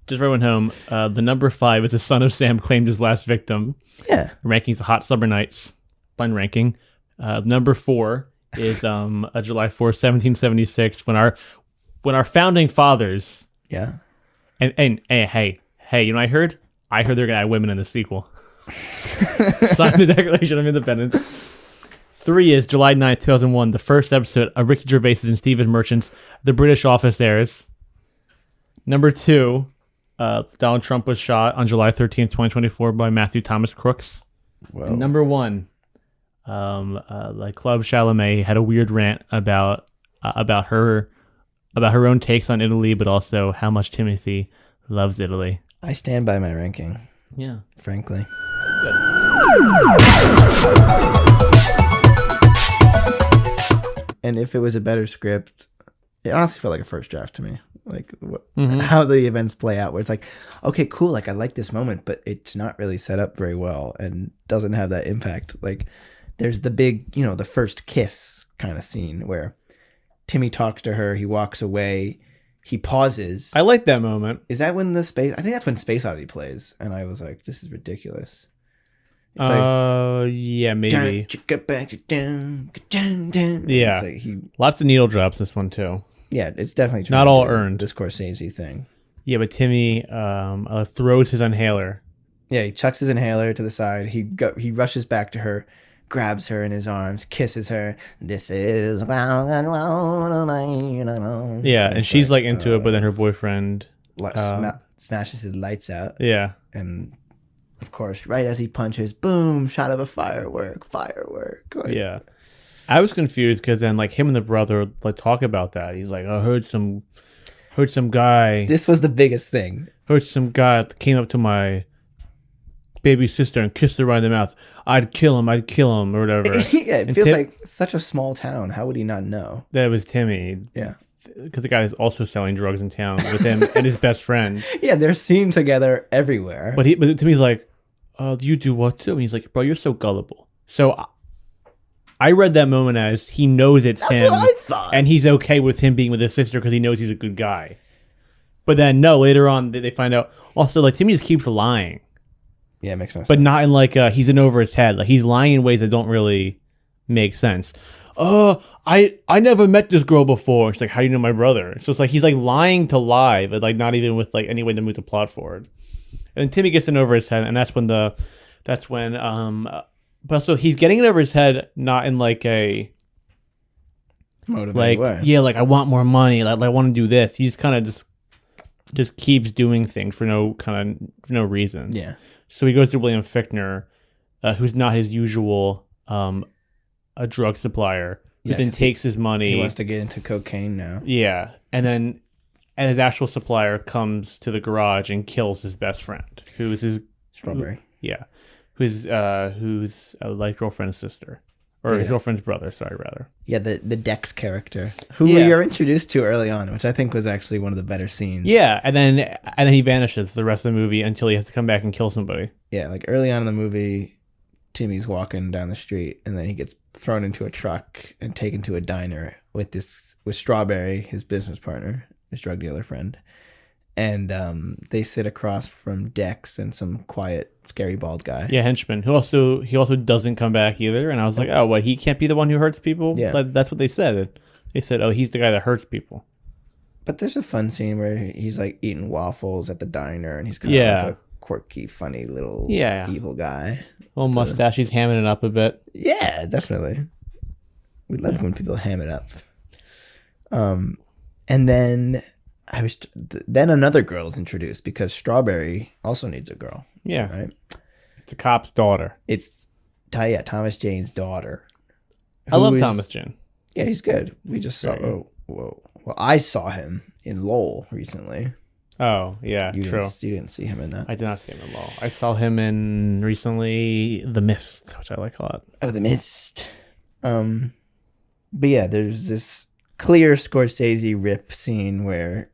for everyone home, the number 5 is the son of Sam claimed his last victim. Yeah. Rankings of hot summer nights. Blind ranking. Number 4 is a July 4th, 1776, when our founding fathers. Yeah. And hey, you know what I heard? I heard they're gonna add women in the sequel. Sign the Declaration of Independence. 3 is July 9th, 2001, the first episode of Ricky Gervais's and Stephen Merchant's The British Office airs. Number 2, Donald Trump was shot on July 13th, 2024 by Matthew Thomas Crooks. And number 1, like Club Chalamet had a weird rant about her own takes on Italy, but also how much Timothy loves Italy. I stand by my ranking. Yeah. Frankly. Good. And if it was a better script, it honestly felt like a first draft to me. Like how the events play out, where it's like, okay, cool. Like I like this moment, but it's not really set up very well and doesn't have that impact. Like there's the big, the first kiss kind of scene where Timmy talks to her. He walks away. He pauses. I like that moment. Is that when I think that's when Space Oddity plays. And I was like, this is ridiculous. It's yeah, maybe. Yeah. It's like lots of needle drops this one too. Yeah, it's definitely not all earned. This Scorsese thing. Yeah, but Timmy throws his inhaler. Yeah, he chucks his inhaler to the side. He rushes back to her, grabs her in his arms, kisses her. This is yeah, and she's like into it, but then her boyfriend smashes his lights out. Yeah, and of course, right as he punches, boom! Shot of a firework. Like, yeah. I was confused because then like him and the brother like talk about that. He's like, I heard some guy. This was the biggest thing. Heard some guy came up to my baby sister and kissed her right in the mouth. I'd kill him, or whatever. Yeah, it feels like such a small town. How would he not know? That was Timmy. Yeah. Because the guy is also selling drugs in town with him and his best friend. Yeah, they're seen together everywhere. But Timmy's like, you do what too? And he's like, bro, you're so gullible. So I read that moment as he knows it's him. That's what I thought. And he's okay with him being with his sister because he knows he's a good guy. But then, no, later on, they find out. Also, like, Timmy just keeps lying. Yeah, it makes no sense. But not in, like, he's in over his head. Like, he's lying in ways that don't really make sense. I never met this girl before. She's like, how do you know my brother? So it's like, he's, like, lying to lie, but, like, not even with, like, any way to move the plot forward. And Timmy gets in over his head, and that's when but also he's getting it over his head, not in like a motivated way. Yeah, like I want more money, like I want to do this. He's kind of just keeps doing things for no reason. Yeah. So he goes to William Fichtner, who's not his usual a drug supplier, who then takes his money. He wants to get into cocaine now. Yeah, and his actual supplier comes to the garage and kills his best friend, who is his Strawberry. Who's like girlfriend's sister, or his girlfriend's brother. Sorry, rather. Yeah, the Dex character, who we are introduced to early on, which I think was actually one of the better scenes. Yeah, and then he vanishes the rest of the movie until he has to come back and kill somebody. Yeah, like early on in the movie, Timmy's walking down the street, and then he gets thrown into a truck and taken to a diner with Strawberry, his business partner, his drug dealer friend. And they sit across from Dex and some quiet, scary bald guy. Yeah, henchman. He also doesn't come back either. And I was like, oh, what? He can't be the one who hurts people? Yeah, that's what they said. They said, oh, he's the guy that hurts people. But there's a fun scene where he's like eating waffles at the diner, and he's kind of like a quirky, funny little evil guy. Little mustache. He's hamming it up a bit. Yeah, definitely. We love when people ham it up. And then. Then another girl is introduced because Strawberry also needs a girl. Yeah. Right? It's a cop's daughter. It's Thomas Jane's daughter. I love Thomas Jane. Yeah, he's good. We just saw... Well, I saw him in Lowell recently. Oh, yeah, true. You didn't see him in that. I did not see him in Lowell. I saw him in recently The Mist, which I like a lot. Oh, The Mist. But yeah, there's this clear Scorsese rip scene where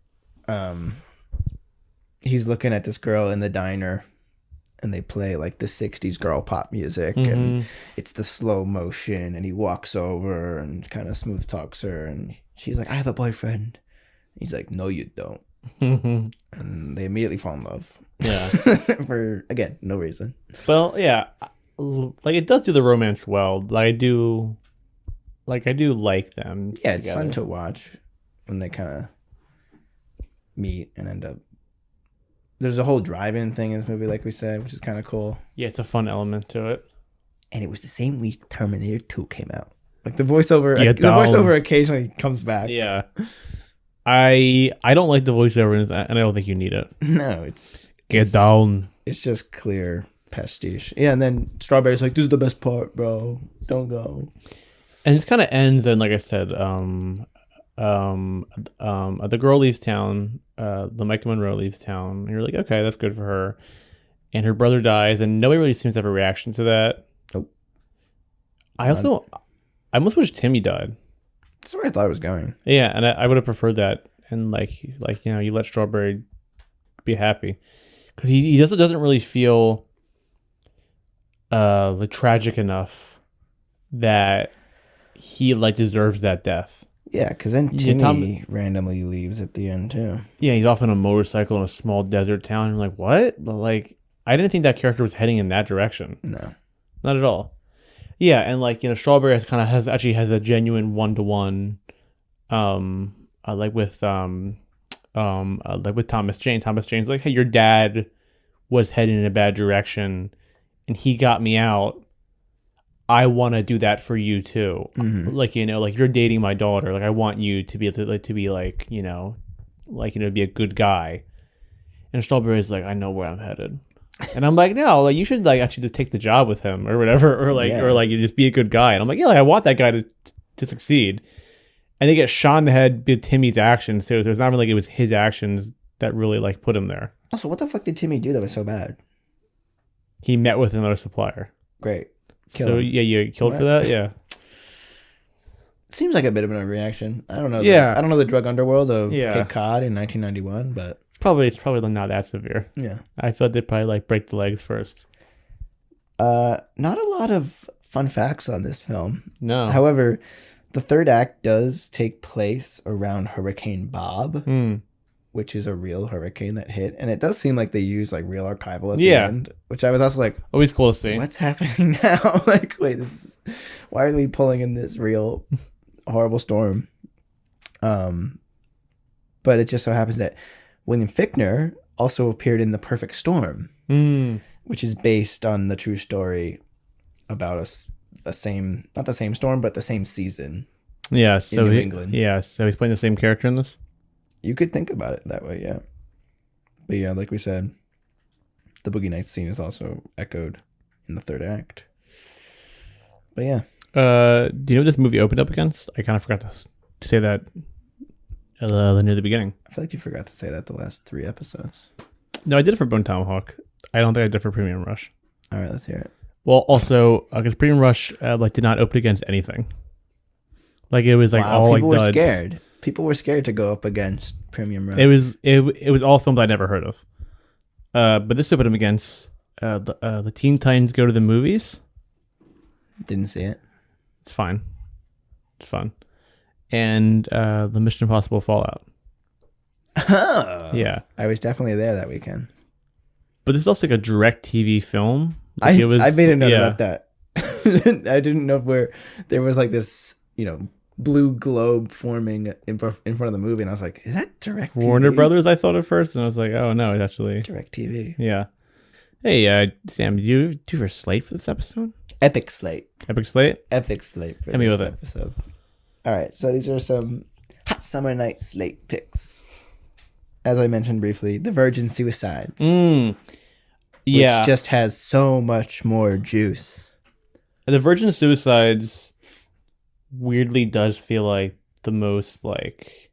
he's looking at this girl in the diner and they play like the 60s girl pop music and it's the slow motion and he walks over and kind of smooth talks her and she's like, I have a boyfriend. He's like, no, you don't. And they immediately fall in love. Yeah. For, again, no reason. Well, yeah. Like it does do the romance well. I do like them. Yeah, it's fun to watch when they kind of meet and end up. There's a whole drive-in thing in this movie, like we said, which is kind of cool. Yeah, it's a fun element to it. and it was the same week Terminator 2 came out. Like the voiceover, Get the down. voiceover occasionally comes back. Yeah. I don't like the voiceover, and I don't think you need it. No, Get down. It's just clear pastiche. Yeah, and then Strawberry's like, "This is the best part, bro. Don't go." And it kind of ends, and like I said, the girl leaves town, the Michael Monroe leaves town, and you're like, okay, that's good for her. And her brother dies, and nobody really seems to have a reaction to that. Nope. I almost wish Timmy died. That's where I thought it was going. Yeah, and I would have preferred that. And like you let Strawberry be happy, because he doesn't really feel like tragic enough that he like deserves that death. Yeah, because then Timmy randomly leaves at the end too. Yeah, he's off on a motorcycle in a small desert town. I'm like, what? Like, I didn't think that character was heading in that direction. No, not at all. Yeah, and like Strawberry has a genuine 1-to-1, like with Thomas Jane. Thomas Jane's like, hey, your dad was heading in a bad direction, and he got me out. I want to do that for you too. Mm-hmm. Like like you're dating my daughter. Like I want you to be be a good guy. And Strawberry's like, I know where I'm headed. And I'm like, no, like you should like actually just take the job with him or whatever, or you just be a good guy. And I'm like, yeah, like, I want that guy to succeed. And they get shot in the head with Timmy's actions too. So it's not really like it was his actions that really like put him there. Also, what the fuck did Timmy do that was so bad? He met with another supplier. Great. So yeah, you killed for that. Yeah. Seems like a bit of an overreaction. I don't know. Yeah. I don't know the drug underworld of Yeah. Cape Cod in 1991, but It's probably not that severe. yeah. I feel like they'd probably like break the legs first. Not a lot of fun facts on this film. No. However, the third act does take place around Hurricane Bob, which is a real hurricane that hit, and it does seem like they use like real archival at the end, which I was also like, always cool to see. what's happening now? Like, wait, why are we pulling in this real horrible storm? But it just so happens that William Fichtner also appeared in The Perfect Storm, which is based on the true story about not the same storm, but the same season. Yeah, so in New England. Yeah, so he's playing the same character in this. You could think about it that way, yeah. But yeah, like we said, the Boogie Nights scene is also echoed in the third act. But yeah. Do you know what this movie opened up against? I kind of forgot to say that near the beginning. I feel like you forgot to say that the last 3 episodes. No, I did it for Bone Tomahawk. I don't think I did it for Premium Rush. All right, let's hear it. Well, also, because Premium Rush did not open against anything. Like it was like all people like were duds. scared. People were scared to go up against Premium Rush. It was all films I'd never heard of. But this opened them against the Teen Titans Go to the Movies. Didn't see it. It's fine. It's fun. And the Mission Impossible Fallout. Oh, Yeah. I was definitely there that weekend. But this is also like a direct TV film. I Like made a note about that. I didn't know where there was like this, blue globe forming in front of the movie, and I was like, is that direct TV? Warner Brothers, I thought at first, and I was like, oh no, it's actually Direct TV. Yeah. Hey, Sam, do you have a slate for this episode? Epic slate. Epic slate? Epic slate for Hit me this with it. episode. All right, so these are some hot summer night slate picks. As I mentioned briefly, The Virgin Suicides. Yeah. Which just has so much more juice. The Virgin Suicides weirdly does feel like the most like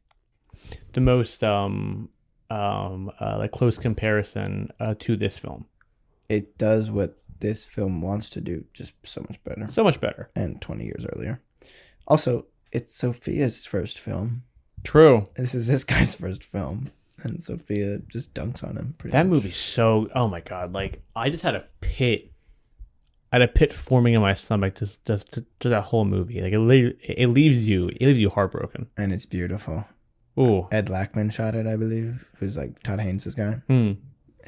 close comparison to this film. It does what this film wants to do, just so much better. So much better. And 20 years earlier. Also, it's Sophia's first film. True. This is this guy's first film. And Sophia just dunks on him pretty That much. movie's so, oh my God. Like, I just had a pit forming in my stomach to that whole movie. Like, it leaves you heartbroken. And it's beautiful. Ooh. Ed Lackman shot it, I believe, who's like Todd Haynes' guy. It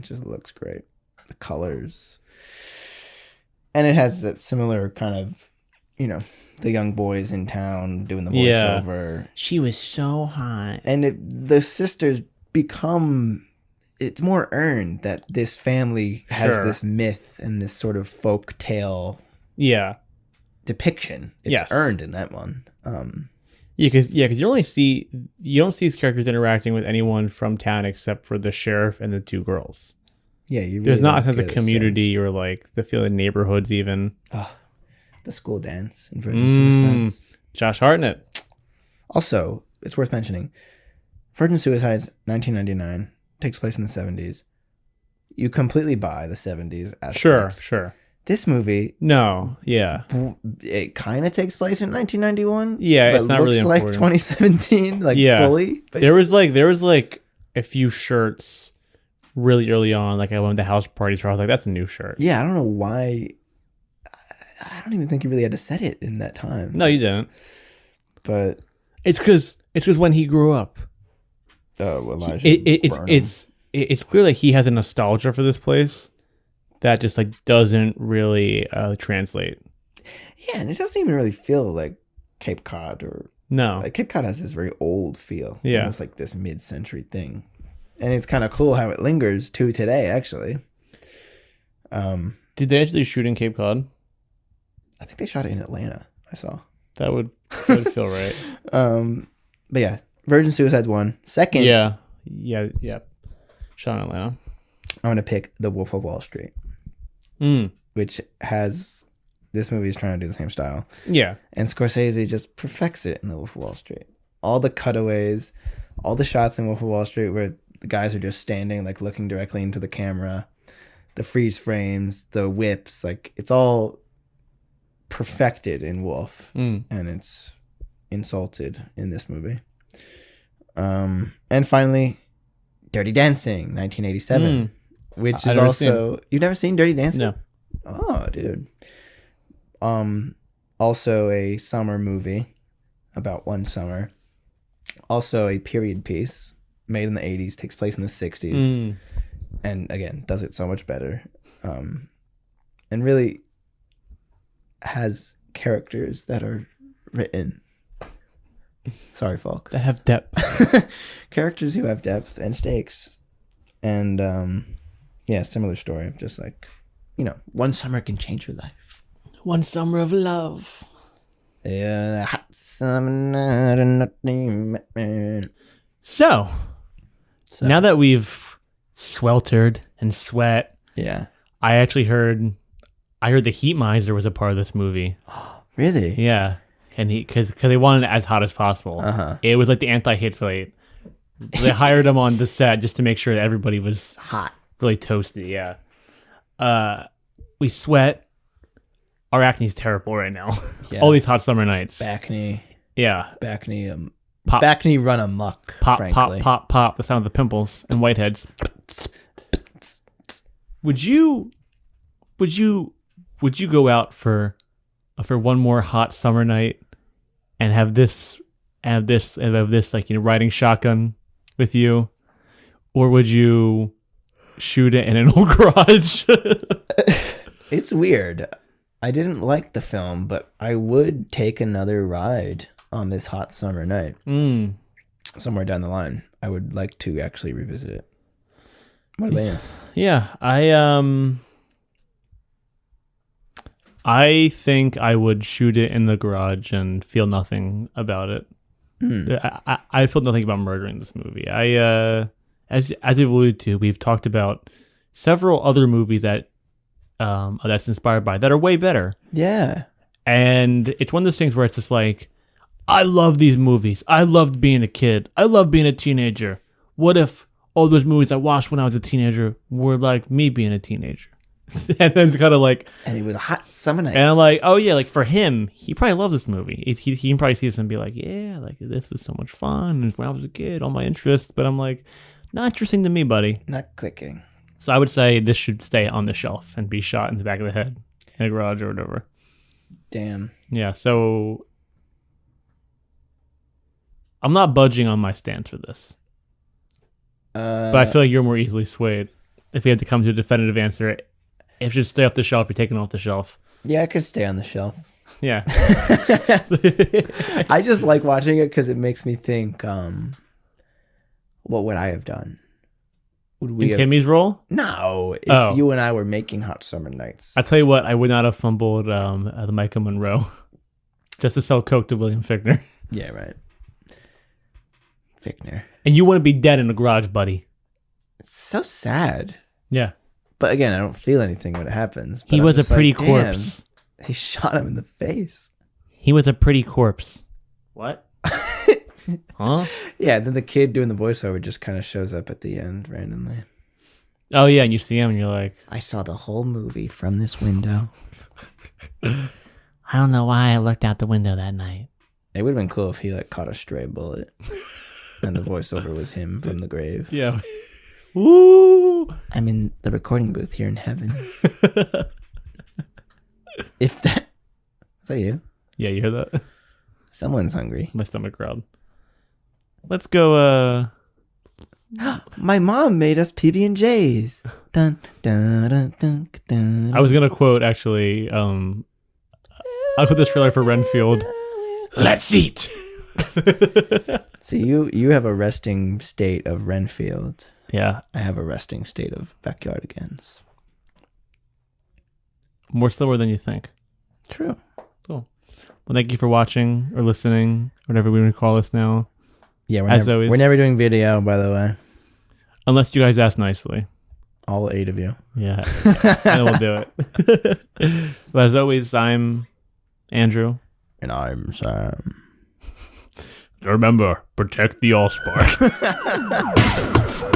just looks great. The colors. And it has that similar kind of, the young boys in town doing the voiceover. Yeah. She was so hot. And the sisters become, it's more earned that this family has Sure. this myth and this sort of folk tale Yeah. depiction. It's Yes. earned in that one. Because you don't see these characters interacting with anyone from town except for the sheriff and the two girls. Yeah, you. Really There's not a don't sense of get community or like the feeling neighborhoods even. the school dance in Virgin Suicides. Josh Hartnett. Also, it's worth mentioning, Virgin Suicides, 1999, takes place in the 70s. You completely buy the 70s aspect. Sure. This movie, No, yeah. it kind of takes place in 1991. Yeah, but it's not looks really like important. 2017, like Yeah. fully. There was like a few shirts really early on, like I went to house parties where I was like, that's a new shirt. Yeah, I don't know why. I don't even think you really had to set it in that time. No, you didn't. But It's because when he grew up, Elijah it's clear that he has a nostalgia for this place that just like doesn't really translate. Yeah, and it doesn't even really feel like Cape Cod or No. like Cape Cod has this very old feel. Yeah. Almost like this mid-century thing. And it's kind of cool how it lingers to today, actually. Did they actually shoot in Cape Cod? I think they shot it in Atlanta. I saw. That would feel right. But yeah, Virgin Suicides 1. Second, Yeah. Shot in Atlanta. I'm gonna pick The Wolf of Wall Street, which has this movie is trying to do the same style, Yeah. and Scorsese just perfects it in The Wolf of Wall Street. All the cutaways, all the shots in Wolf of Wall Street where the guys are just standing, like looking directly into the camera, the freeze frames, the whips, like it's all perfected in Wolf, and it's insulted in this movie. And finally, Dirty Dancing, 1987, which is also you've never seen Dirty Dancing? No. Oh, dude. Also a summer movie about one summer. Also a period piece made in the 80s, takes place in the 60s, and again does it so much better, and really has characters that are written. Sorry, folks. That have depth. Characters who have depth and stakes, and yeah, similar story of just like, one summer can change your life. One summer of love. Yeah, hot summer night and nothing. So now that we've sweltered and sweat, Yeah. I heard the Heat Miser was a part of this movie. Really? Yeah. And because they wanted it as hot as possible. It was like the anti-hit fight. They hired him on the set just to make sure that everybody was Hot. really toasty. Yeah. We sweat. Our acne's terrible right now. Yeah. All these hot summer nights. Back knee. Yeah. Back knee. Pop. Back knee run amok. Pop, frankly. pop. The sound of the pimples and whiteheads. Would you go out for one more hot summer night and have this like, riding shotgun with you, or would you shoot it in an old garage? It's weird. I didn't like the film, but I would take another ride on this hot summer night. Somewhere down the line. I would like to actually revisit it. What about you? Yeah, I think I would shoot it in the garage and feel nothing about it. I feel nothing about murdering this movie. As we've alluded to, we've talked about several other movies that that's inspired by that are way better. Yeah. And it's one of those things where it's just like, I love these movies. I loved being a kid. I love being a teenager. What if all those movies I watched when I was a teenager were like me being a teenager? And then it's kind of like, And it was a hot summer night. and I'm like, oh yeah, like for him, he probably loves this movie. He can probably see this and be like, yeah, like this was so much fun. And when I was a kid, all my interests. But I'm like, not interesting to me, buddy. Not clicking. So I would say this should stay on the shelf and be shot in the back of the head in a garage or whatever. Damn. Yeah, so I'm not budging on my stance for this. But I feel like you're more easily swayed. If you had to come to a definitive answer, if it should stay off the shelf, you're taking it off the shelf. Yeah, it could stay on the shelf. Yeah. I just like watching it because it makes me think, what would I have done? Would In we have... Timmy's role? No, if Oh. you and I were making Hot Summer Nights. I tell you what, I would not have fumbled the Micah Monroe just to sell coke to William Fichtner. Yeah, right. Fichtner. And you wouldn't be dead in the garage, buddy. It's so sad. Yeah. But again, I don't feel anything when it happens. But He I'm was a just like, pretty "Damn, corpse. They shot him in the face. He was a pretty corpse. What? Huh? Yeah, then the kid doing the voiceover just kind of shows up at the end randomly. Oh, yeah, and you see him and you're like... I saw the whole movie from this window. I don't know why I looked out the window that night. It would have been cool if he like caught a stray bullet and the voiceover was him from the grave. Yeah. Woo! I'm in the recording booth here in heaven. If that... Is that you? Yeah, you hear that? Someone's hungry. My stomach growled. Let's go, My mom made us PB&Js. Dun, dun, dun, dun, dun. I was going to quote, actually, I'll put this trailer for Renfield. Let's eat! So you have a resting state of Renfield. Yeah, I have a resting state of Backyardigans. more slower than you think. True. Cool. Well, thank you for watching or listening, whatever we want to call this now. Yeah, As always. we're never doing video, by the way. Unless you guys ask nicely. All 8 of you. Yeah, and we'll do it. But as always, I'm Andrew. And I'm Sam. Remember, protect the Allspark.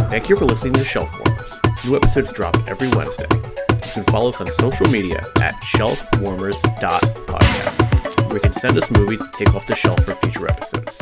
Thank you for listening to Shelf Warmers. New episodes drop every Wednesday. You can follow us on social media at shelfwarmers.podcast, where you can send us movies to take off the shelf for future episodes.